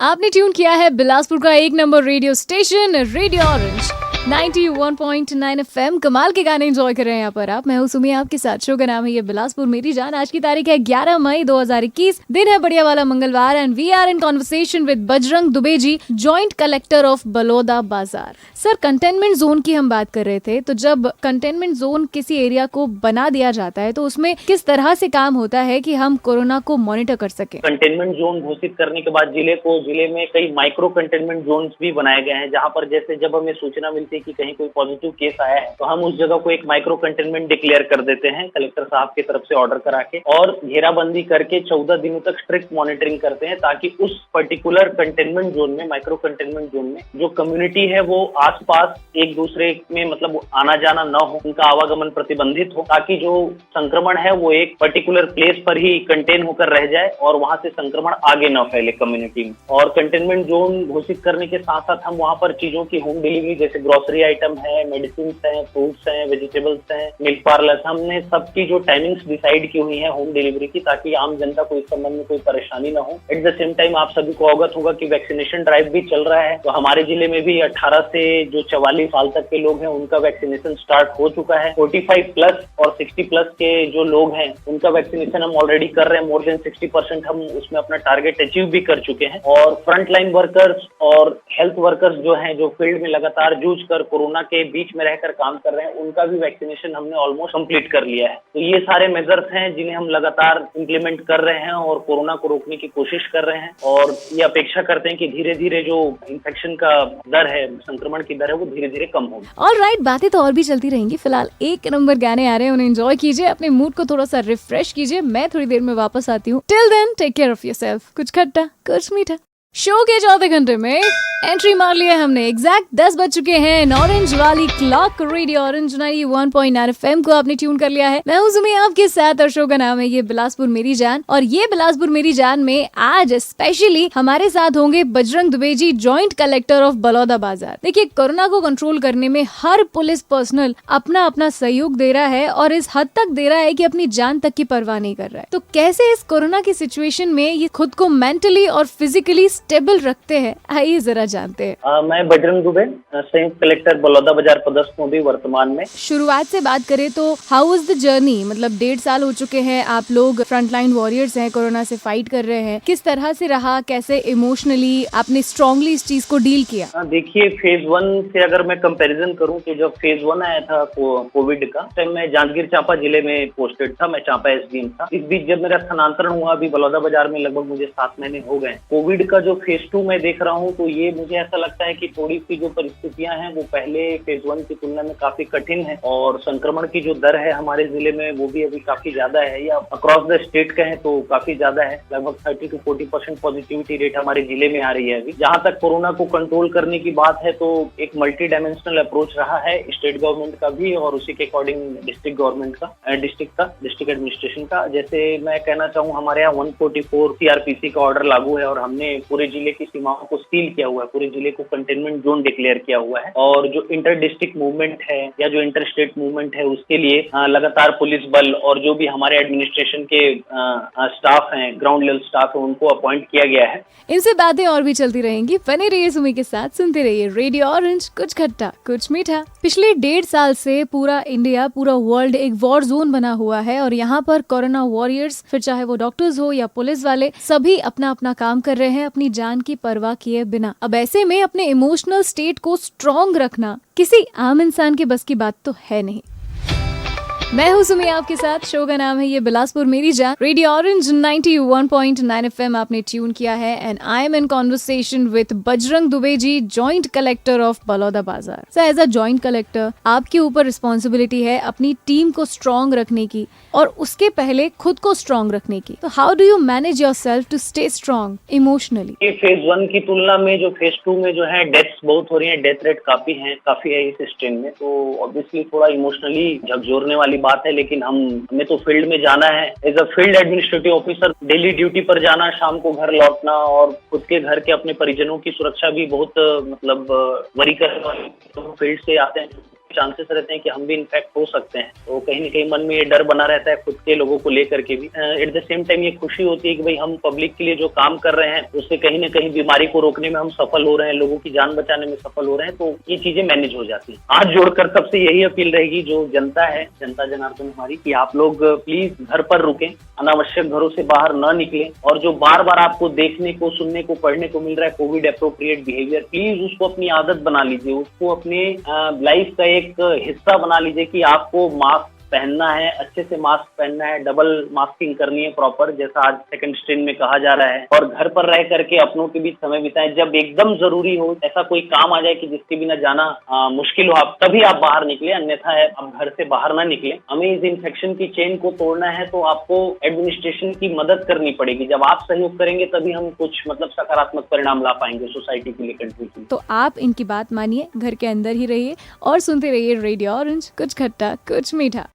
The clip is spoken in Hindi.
आपने ट्यून किया है बिलासपुर का एक number radio station radio orange 91.9 FM. कमाल के गाने एंजॉय कर रहे हैं यहाँ पर आप। मैं हूँ सुमी, आपके साथ। शो का नाम है ये बिलासपुर मेरी जान। आज की तारीख है 11 मई 2021। दिन है बढ़िया वाला मंगलवार and we are in conversation with Bajrang Dubey ji, joint collector of Baloda Bazar. Sir, containment zone की हम बात कर रहे थे, तो जब कंटेनमेंट जोन किसी एरिया को बना दिया जाता है तो उसमें किस तरह से काम होता है कि हम कोरोना को मॉनिटर कर सके? कंटेनमेंट जोन घोषित करने के बाद जिले में कई माइक्रो कंटेनमेंट जोन्स भी बनाए गए हैं, जहां पर जैसे जब हमें सूचना मिलती है कि कहीं कोई पॉजिटिव केस आया है तो हम उस जगह को एक माइक्रो कंटेनमेंट डिक्लेयर कर देते हैं कलेक्टर साहब की तरफ से ऑर्डर करा के, और घेराबंदी करके 14 दिनों तक स्ट्रिक्ट मॉनिटरिंग करते हैं ताकि उस पर्टिकुलर कंटेनमेंट जोन में, माइक्रो कंटेनमेंट जोन में जो कम्युनिटी है वो आसपास एक दूसरे में मतलब आना जाना न हो, उनका आवागमन प्रतिबंधित हो, ताकि जो संक्रमण है वो एक पर्टिकुलर प्लेस पर ही कंटेन होकर रह जाए और वहां से संक्रमण आगे न फैले कम्युनिटी में। और कंटेनमेंट जोन घोषित करने के साथ साथ हम वहां पर चीजों की होम डिलीवरी, जैसे ग्रोसरी आइटम है, मेडिसिन है, फ्रूट्स हैं, वेजिटेबल्स हैं, मिल्क पार्लर, हमने सबकी जो टाइमिंग्स डिसाइड की हुई है होम डिलीवरी की, ताकि आम जनता को इस संबंध में कोई परेशानी न हो। एट द सेम टाइम आप सभी को अवगत होगा कि वैक्सीनेशन ड्राइव भी चल रहा है, तो हमारे जिले में भी 18 से जो 44 साल तक के लोग हैं उनका वैक्सीनेशन स्टार्ट हो चुका है। 45 प्लस और 60 प्लस के जो लोग हैं उनका वैक्सीनेशन हम ऑलरेडी कर रहे हैं। मोर देन 60% हम उसमें अपना टारगेट अचीव भी कर चुके हैं। और फ्रंट लाइन वर्कर्स और हेल्थ वर्कर्स जो हैं, जो फील्ड में लगातार जूझ कर कोरोना के बीच में रहकर काम कर रहे हैं, उनका भी वैक्सीनेशन हमने ऑलमोस्ट कंप्लीट कर लिया है। तो ये सारे मेजर्स हैं जिन्हें हम लगातार इम्प्लीमेंट कर रहे हैं और कोरोना को रोकने की कोशिश कर रहे हैं, और ये अपेक्षा करते हैं कि धीरे धीरे जो इन्फेक्शन का दर है, संक्रमण की दर है, वो धीरे धीरे कम होगी। ऑलराइट, बातें तो और भी चलती रहेंगी। फिलहाल एक नंबर गाने आ रहे हैं, उन्हें एंजॉय कीजिए, अपने मूड को थोड़ा सा रिफ्रेश कीजिए। मैं थोड़ी देर में वापस आती हूँ। Till then take care of yourself. कुछ खट्टा कुछ मीठा। शो के चौथे घंटे में एंट्री मार लिया हमने। एग्जैक्ट 10 बज चुके हैं। ऑरेंज वाली क्लॉक रेडियो ऑरेंज 91.9 एफएम को आपने ट्यून कर लिया है। मैं हूं सुमी, आपके साथ, और शो का नाम है ये बिलासपुर मेरी जान। और ये बिलासपुर मेरी जान में आज स्पेशली हमारे साथ होंगे Bajrang Dubey ji, joint collector of Baloda बाजार। देखिए, कोरोना को कंट्रोल करने में हर पुलिस पर्सनल अपना अपना सहयोग दे रहा है, और इस हद तक दे रहा है कि अपनी जान तक की परवाह नहीं कर रहा है। तो कैसे इस कोरोना की सिचुएशन में ये खुद को मेंटली और फिजिकली स्टेबल रखते हैं, आइए जरा जानते हैं। मैं बजरंग दुबे, संयुक्त कलेक्टर बलौदा बाजार पदस्थ हूँ भी वर्तमान में। शुरुआत से बात करें तो हाउ इज द जर्नी? मतलब 1.5 साल हो चुके हैं, आप लोग फ्रंटलाइन वॉरियर्स हैं, कोरोना से फाइट कर रहे हैं। किस तरह से रहा, कैसे इमोशनली आपने स्ट्रांगली इस चीज को डील किया? देखिए, फेज 1 से अगर मैं कंपैरिजन करूं तो जब फेज 1 आया था कोविड का, टाइम मैं जांजगीर चांपा जिले में पोस्टेड था, मैं चांपा एसडीएम था। इस बीच जब मेरा स्थानांतरण हुआ, अभी बलौदा बाजार में लगभग मुझे 7 महीने हो गए। कोविड का जो फेज 2 में देख रहा हूँ तो ये मुझे ऐसा लगता है कि थोड़ी सी जो परिस्थितियां हैं वो पहले फेज 1 की तुलना में काफी कठिन है, और संक्रमण की जो दर है हमारे जिले में वो भी अभी काफी ज्यादा है, या अक्रॉस द स्टेट कहें तो काफी ज्यादा है। लगभग 30 to 40% पॉजिटिविटी रेट हमारे जिले में आ रही है अभी। जहां तक कोरोना को कंट्रोल करने की बात है तो एक मल्टी डायमेंशनल अप्रोच रहा है स्टेट गवर्नमेंट का भी, और उसी के अकॉर्डिंग डिस्ट्रिक्ट गवर्नमेंट का, डिस्ट्रिक्ट एडमिनिस्ट्रेशन का। जैसे मैं कहना चाहूँ, हमारे यहाँ 144 सीआरपीसी का ऑर्डर लागू है, और हमने पूरे जिले की सीमाओं को सील किया हुआ है, पूरे जिले को कंटेनमेंट जोन डिक्लेयर किया हुआ है। और जो इंटर डिस्ट्रिक्ट मूवमेंट है या जो इंटर स्टेट मूवमेंट है उसके लिए लगातार पुलिस बल और जो भी हमारे एडमिनिस्ट्रेशन के स्टाफ हैं, ग्राउंड लेवल स्टाफ है, उनको अपॉइंट किया गया है। इनसे बातें और भी चलती रहेंगी। बने रहिए सुमी के साथ, सुनते रहिए रेडियो ऑरेंज, कुछ खट्टा कुछ मीठा। पिछले 1.5 साल से पूरा इंडिया, पूरा वर्ल्ड एक वॉर जोन बना हुआ है, और यहाँ पर कोरोना वॉरियर्स, फिर चाहे वो डॉक्टर्स हो या पुलिस वाले, सभी अपना अपना काम कर रहे हैं अपनी जान की परवाह किए बिना। अब ऐसे में अपने इमोशनल स्टेट को स्ट्रॉन्ग रखना किसी आम इंसान के बस की बात तो है नहीं। मैं हूँ सुमी, आपके साथ। शो का नाम है ये बिलासपुर मेरी जान। रेडियो ऑरेंज 91.9 एफएम आपने ट्यून किया है, and I am in conversation with Bajrang Dubey ji, joint collector of Baloda Bazar. So as a joint collector आपके ऊपर रिस्पॉन्सिबिलिटी है अपनी टीम को स्ट्रॉन्ग रखने की, और उसके पहले खुद को स्ट्रॉन्ग रखने की। तो how do you manage yourself to stay strong emotionally? Phase 1 की तुलना में जो फेज 2 में जो है डेथ्स बहुत हो रही है, डेथ रेट काफी है इस स्ट्रेन में, तो ऑब्वियसली थोड़ा इमोशनली झकझोरने वाली बात है। लेकिन हमें तो फील्ड में जाना है। As a field administrative officer daily duty पर जाना, शाम को घर लौटना, और खुद के घर के अपने परिजनों की सुरक्षा भी बहुत मतलब वरी करने वाली। तो फील्ड से आते हैं, चांसेस रहते हैं कि हम भी इन्फेक्ट हो सकते हैं। तो कहीं न कहीं मन में ये डर बना रहता है खुद के लोगों को लेकर के भी। एट द सेम टाइम ये खुशी होती है कि भाई हम पब्लिक के लिए जो काम कर रहे हैं उससे कहीं न कहीं बीमारी को रोकने में हम सफल हो रहे हैं, लोगों की जान बचाने में सफल हो रहे हैं, तो ये चीजें मैनेज हो जाती हैं। हाथ जोड़कर सबसे यही अपील रहेगी जो जनता है, जनता जनार्दन हमारी, कि आप लोग प्लीज घर पर रुकें, अनावश्यक घरों से बाहर न निकलें, और जो बार बार आपको देखने को, सुनने को, पढ़ने को मिल रहा है कोविड एप्रोप्रिएट बिहेवियर, प्लीज उसको अपनी आदत बना लीजिए, उसको अपने लाइफ का एक हिस्सा बना लीजिए कि आपको मास्क पहनना है, अच्छे से मास्क पहनना है, डबल मास्किंग करनी है प्रॉपर, जैसा आज सेकंड स्ट्रेन में कहा जा रहा है, और घर पर रह करके अपनों के बीच समय बिताएं। जब एकदम जरूरी हो, ऐसा कोई काम आ जाए कि जिसके बिना जाना मुश्किल हो, आप तभी आप बाहर निकले, अन्यथा आप घर से बाहर ना निकले। हमें इस इन्फेक्शन की चेन को तोड़ना है तो आपको एडमिनिस्ट्रेशन की मदद करनी पड़ेगी। जब आप सहयोग करेंगे तभी हम कुछ सकारात्मक परिणाम ला पाएंगे सोसाइटी के लिए, कंट्री के लिए। तो आप इनकी बात मानिए, घर के अंदर ही रहिए और सुनते रहिए रेडियो ऑरेंज, कुछ खट्टा कुछ मीठा।